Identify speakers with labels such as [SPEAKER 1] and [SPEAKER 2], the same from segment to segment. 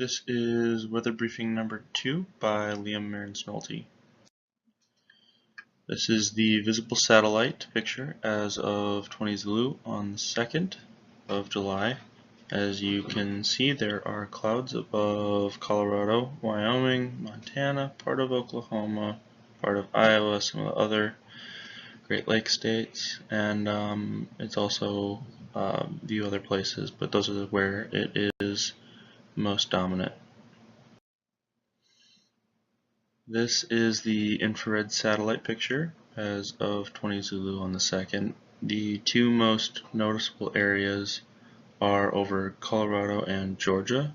[SPEAKER 1] This is weather briefing number 2 by Mehrens Nolte. This is the visible satellite picture as of 20 Zulu on the 2nd of July. As you can see, there are clouds above Colorado, Wyoming, Montana, part of Oklahoma, part of Iowa, some of the other Great Lakes states, and it's also a few other places, but those are where it is most dominant. This is the infrared satellite picture as of 20 Zulu on the 2nd. The two most noticeable areas are over Colorado and Georgia,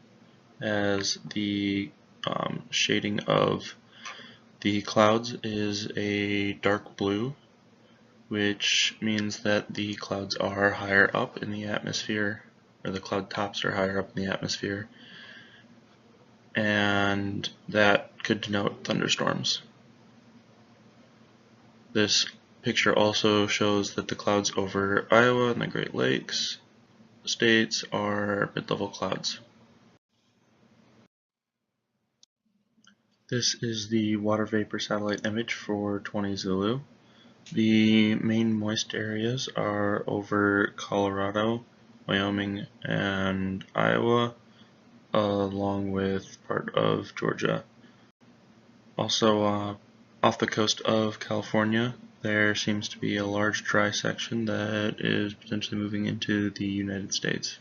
[SPEAKER 1] as the shading of the clouds is a dark blue, which means that the clouds are higher up in the atmosphere, or the cloud tops are higher up in the atmosphere, and that could denote thunderstorms. This picture also shows that the clouds over Iowa and the Great Lakes states are mid-level clouds. This is the water vapor satellite image for 20 Zulu. The main moist areas are over Colorado, Wyoming, and Iowa, along with part of Georgia. Also, off the coast of California, there seems to be a large dry section that is potentially moving into the United States.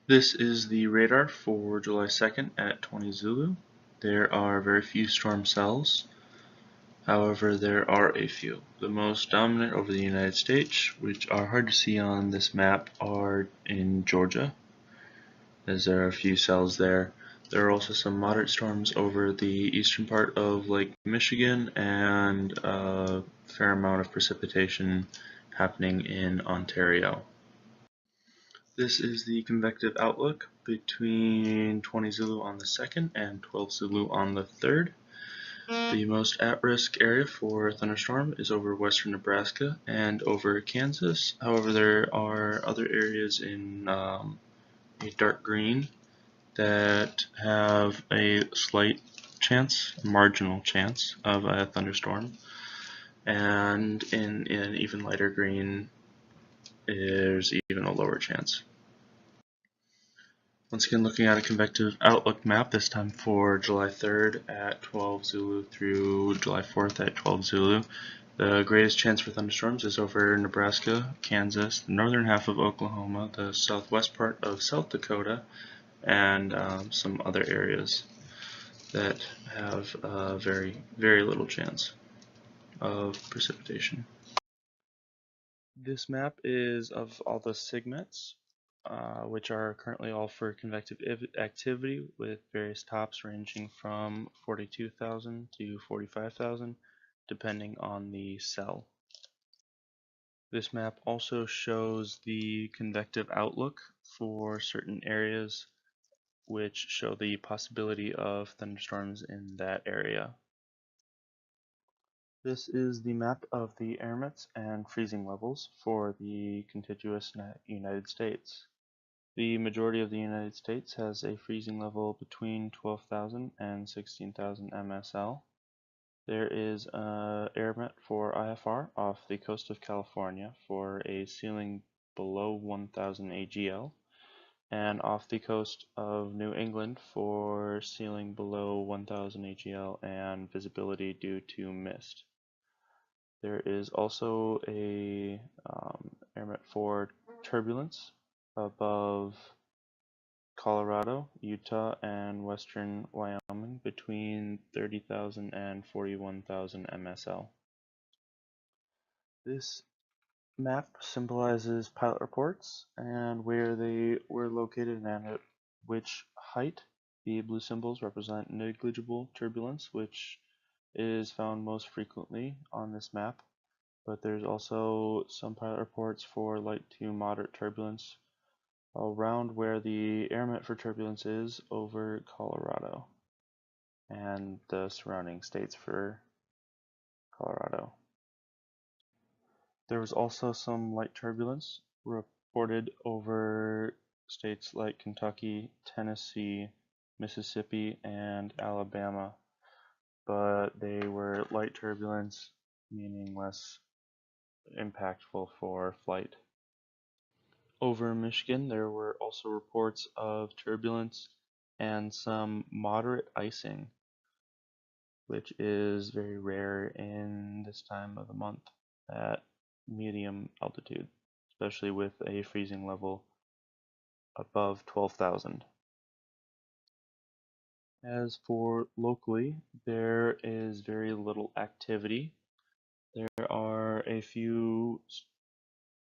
[SPEAKER 1] This is the radar for July 2nd at 20 Zulu. There are very few storm cells. However, there are a few. The most dominant over the United States, which are hard to see on this map, are in Georgia, as there are a few cells there. There are also some moderate storms over the eastern part of Lake Michigan and a fair amount of precipitation happening in Ontario. This is the convective outlook between 20 Zulu on the 2nd and 12 Zulu on the 3rd. The most at-risk area for thunderstorm is over western Nebraska and over Kansas. However, there are other areas in a dark green that have a slight chance, a marginal chance of a thunderstorm, and in an even lighter green there's even a lower chance. Once again, looking at a convective outlook map, this time for July 3rd at 12 Zulu through July 4th at 12 Zulu. The greatest chance for thunderstorms is over Nebraska, Kansas, the northern half of Oklahoma, the southwest part of South Dakota, and some other areas that have very, very little chance of precipitation. This map is of all the sigmets, which are currently all for convective activity, with various tops ranging from 42,000 to 45,000, depending on the cell. This map also shows the convective outlook for certain areas, which show the possibility of thunderstorms in that area. This is the map of the air mets and freezing levels for the contiguous United States. The majority of the United States has a freezing level between 12,000 and 16,000 MSL. There is an air met for IFR off the coast of California for a ceiling below 1,000 AGL, and off the coast of New England for ceiling below 1,000 AGL and visibility due to mist. There is also a air met for turbulence above Colorado, Utah, and western Wyoming between 30,000 and 41,000 MSL. This map symbolizes pilot reports and where they were located and at which height. The blue symbols represent negligible turbulence, which is found most frequently on this map, but there's also some pilot reports for light to moderate turbulence around where the air met for turbulence is over Colorado and the surrounding states for Colorado. There was also some light turbulence reported over states like Kentucky, Tennessee, Mississippi, and Alabama, but they were light turbulence, meaning less impactful for flight. Over Michigan, there were also reports of turbulence and some moderate icing, which is very rare in this time of the month at medium altitude, especially with a freezing level above 12,000. As for locally, there is very little activity. There are a few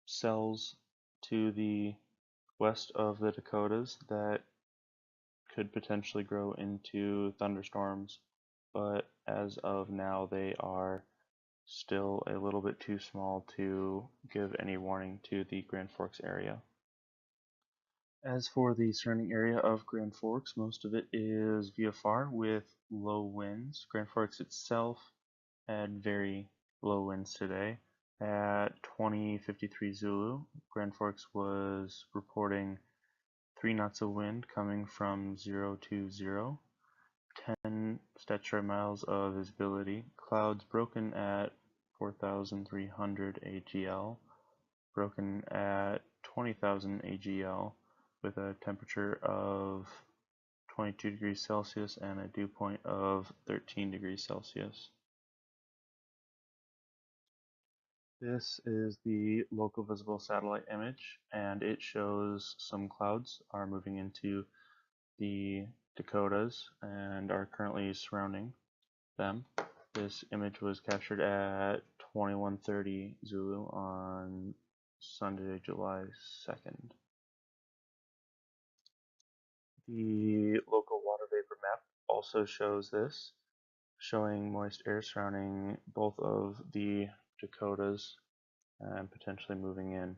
[SPEAKER 1] cells to the west of the Dakotas that could potentially grow into thunderstorms, but as of now they are still a little bit too small to give any warning to the Grand Forks area. As for the surrounding area of Grand Forks, most of it is VFR with low winds. Grand Forks itself had very low winds today. At 20:53 Zulu, Grand Forks was reporting 3 knots of wind coming from 0 to 0, 10 statutory miles of visibility, clouds broken at 4,300 AGL, broken at 20,000 AGL, with a temperature of 22 degrees Celsius and a dew point of 13 degrees Celsius. This is the local visible satellite image, and it shows some clouds are moving into the Dakotas and are currently surrounding them. This image was captured at 21:30 Zulu on Sunday, July 2nd. The local water vapor map also shows this, showing moist air surrounding both of the Dakotas and potentially moving in.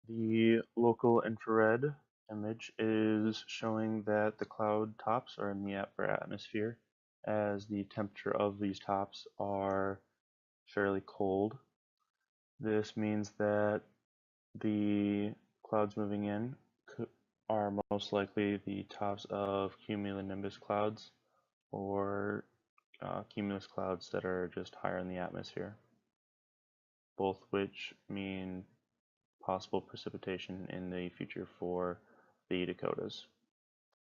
[SPEAKER 1] The local infrared image is showing that the cloud tops are in the upper atmosphere, as the temperature of these tops are fairly cold. This means that the clouds moving in are most likely the tops of cumulonimbus clouds or cumulus clouds that are just higher in the atmosphere, both which mean possible precipitation in the future for the Dakotas.